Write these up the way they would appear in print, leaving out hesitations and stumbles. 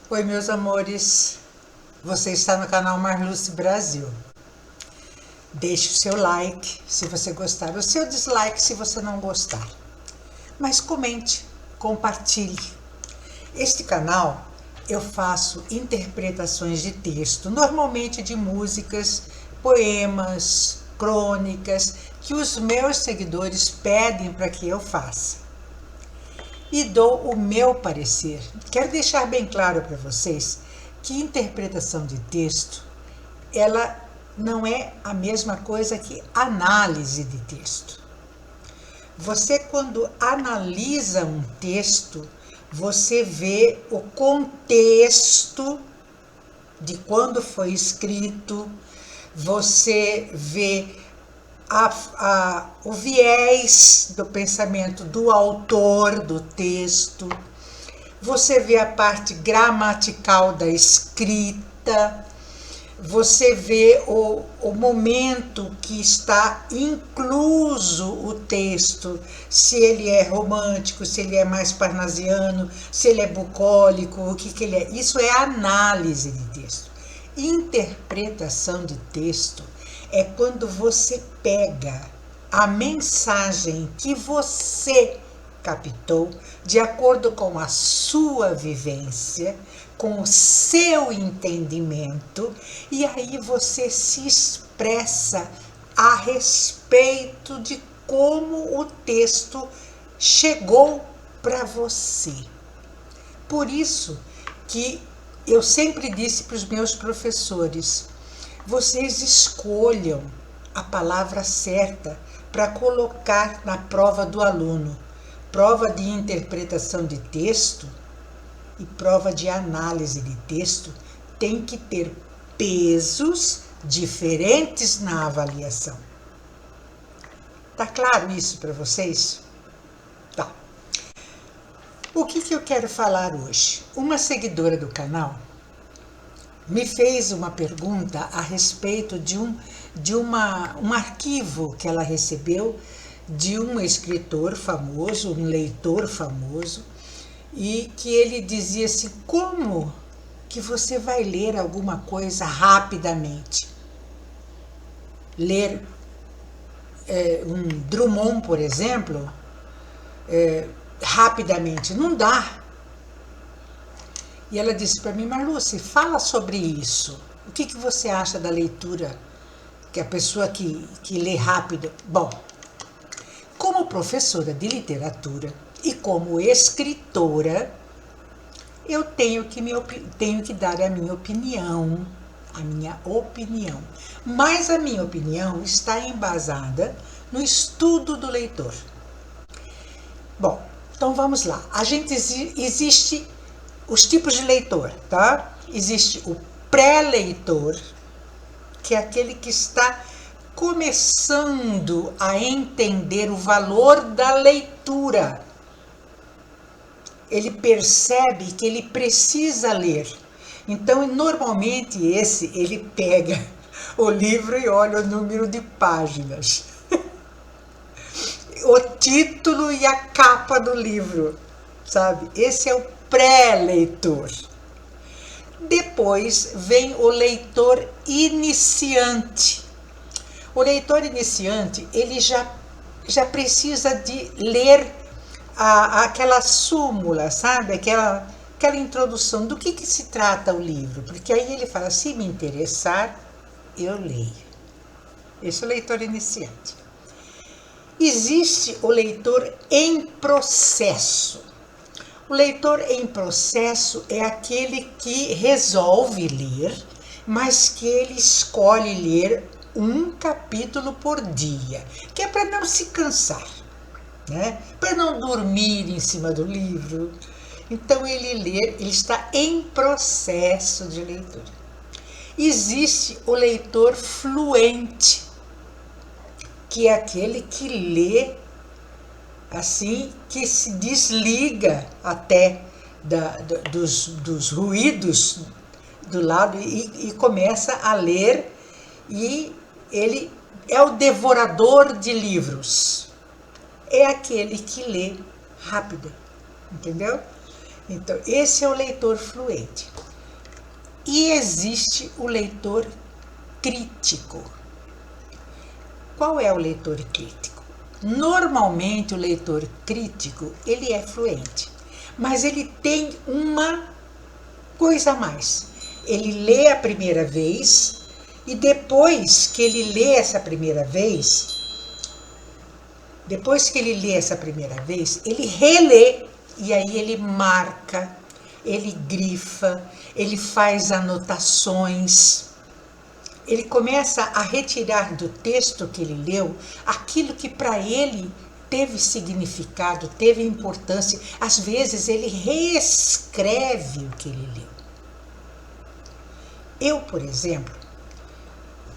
Oi, meus amores, você está no canal Marluce Brasil. Deixe o seu like se você gostar, o seu dislike se você não gostar. Mas comente, compartilhe. Este canal eu faço interpretações de texto, normalmente de músicas, poemas, crônicas, que os meus seguidores pedem para que eu faça. E dou o meu parecer. Quero deixar bem claro para vocês que interpretação de texto, ela não é a mesma coisa que análise de texto. Você, quando analisa um texto, você vê o contexto de quando foi escrito, você vê o viés do pensamento do autor do texto, você vê a parte gramatical da escrita, você vê o momento que está incluso o texto, se ele é romântico, se ele é mais parnasiano, se ele é bucólico, o que ele é. Isso é análise de texto. Interpretação de texto é quando você pega a mensagem que você captou de acordo com a sua vivência, com o seu entendimento, e aí você se expressa a respeito de como o texto chegou para você. Por isso que eu sempre disse para os meus professores: vocês escolham a palavra certa para colocar na prova do aluno. Prova de interpretação de texto e prova de análise de texto tem que ter pesos diferentes na avaliação. Tá claro isso para vocês? Tá. O que eu quero falar hoje? Uma seguidora do canal me fez uma pergunta a respeito de um arquivo que ela recebeu de um escritor famoso, um leitor famoso, e que ele dizia assim: como que você vai ler alguma coisa rapidamente? Ler um Drummond, por exemplo, rapidamente, não dá. E ela disse para mim: Marluce, fala sobre isso. O que você acha da leitura? Que a pessoa que lê rápido. Bom, como professora de literatura e como escritora, eu tenho que dar a minha opinião. Mas a minha opinião está embasada no estudo do leitor. Bom, então vamos lá. Existe os tipos de leitor, tá? Existe o pré-leitor, que é aquele que está começando a entender o valor da leitura. Ele percebe que ele precisa ler. Então, normalmente ele pega o livro e olha o número de páginas, o título e a capa do livro, sabe? Esse é o pré-leitor. Depois vem o leitor iniciante. O leitor iniciante, ele já precisa de ler aquela súmula, sabe? Aquela introdução do que se trata o livro. Porque aí ele fala: se me interessar, eu leio. Esse é o leitor iniciante. Existe o leitor em processo. O leitor em processo é aquele que resolve ler, mas que ele escolhe ler um capítulo por dia, que é para não se cansar, né? Para não dormir em cima do livro. Então ele está em processo de leitura. Existe o leitor fluente, que é aquele que lê assim, que se desliga até dos ruídos do lado e começa a ler, e ele é o devorador de livros. É aquele que lê rápido, entendeu? Então, esse é o leitor fluente. E existe o leitor crítico. Qual é o leitor crítico? Normalmente o leitor crítico, ele é fluente, mas ele tem uma coisa a mais. Ele lê a primeira vez e depois que ele lê essa primeira vez, ele relê e aí ele marca, ele grifa, ele faz anotações. Ele começa a retirar do texto que ele leu aquilo que para ele teve significado, teve importância. Às vezes ele reescreve o que ele leu. Eu, por exemplo,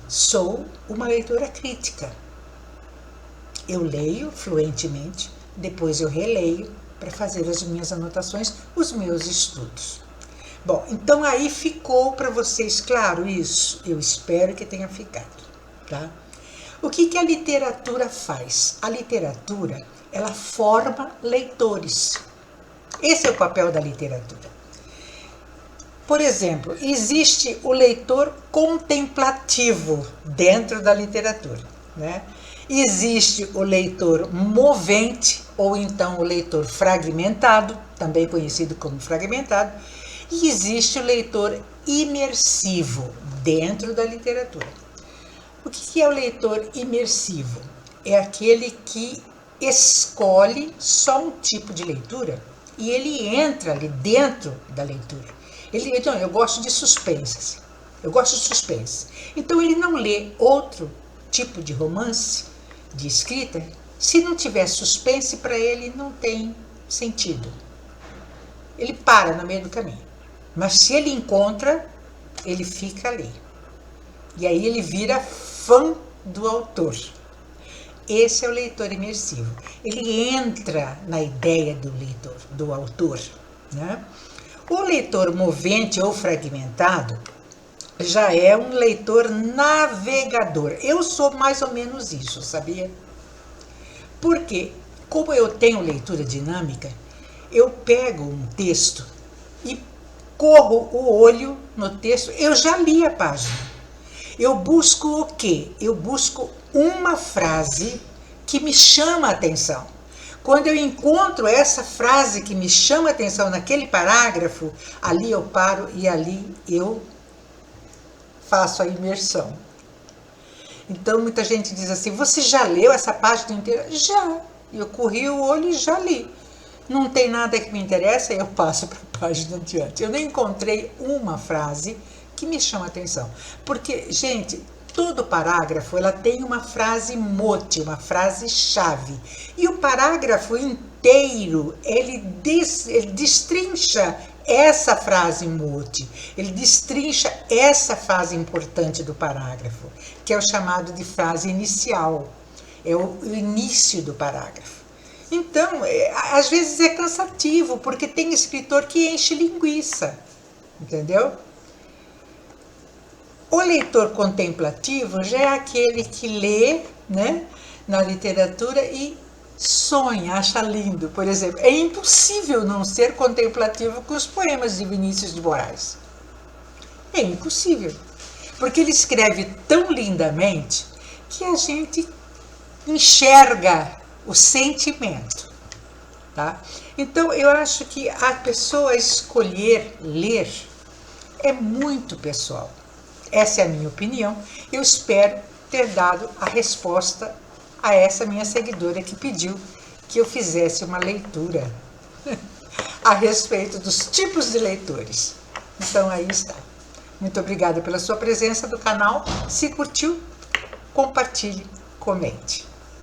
sou uma leitora crítica. Eu leio fluentemente, depois eu releio para fazer as minhas anotações, os meus estudos. Bom, então aí ficou para vocês claro isso? Eu espero que tenha ficado, tá? O que a literatura faz? A literatura, ela forma leitores. Esse é o papel da literatura. Por exemplo, existe o leitor contemplativo dentro da literatura, né? Existe o leitor movente, ou então o leitor fragmentado, também conhecido como fragmentado, e existe o leitor imersivo dentro da literatura. O que é o leitor imersivo? É aquele que escolhe só um tipo de leitura e ele entra ali dentro da leitura. Então, eu gosto de suspense. Então, ele não lê outro tipo de romance, de escrita. Se não tiver suspense, para ele não tem sentido. Ele para no meio do caminho. Mas se ele encontra, ele fica ali. E aí ele vira fã do autor. Esse é o leitor imersivo. Ele entra na ideia do autor, né? O leitor movente ou fragmentado já é um leitor navegador. Eu sou mais ou menos isso, sabia? Porque, como eu tenho leitura dinâmica, eu pego um texto e corro o olho no texto, eu já li a página. Eu busco o quê? Eu busco uma frase que me chama a atenção. Quando eu encontro essa frase que me chama a atenção naquele parágrafo, ali eu paro e ali eu faço a imersão. Então, muita gente diz assim, você já leu essa página inteira? Já. Eu corri o olho e já li. Não tem nada que me interessa, eu passo para a página adiante. Eu nem encontrei uma frase que me chama a atenção. Porque, gente, todo parágrafo ela tem uma frase mote, uma frase-chave. E o parágrafo inteiro, ele destrincha essa frase mote, ele destrincha essa frase importante do parágrafo, que é o chamado de frase inicial, é o início do parágrafo. Então, às vezes é cansativo, porque tem escritor que enche linguiça, entendeu? O leitor contemplativo já é aquele que lê, né, na literatura e sonha, acha lindo. Por exemplo, é impossível não ser contemplativo com os poemas de Vinícius de Moraes. É impossível, porque ele escreve tão lindamente que a gente enxerga o sentimento, tá? Então, eu acho que a pessoa escolher ler é muito pessoal. Essa é a minha opinião. Eu espero ter dado a resposta a essa minha seguidora que pediu que eu fizesse uma leitura a respeito dos tipos de leitores. Então, aí está. Muito obrigada pela sua presença no canal. Se curtiu, compartilhe, comente.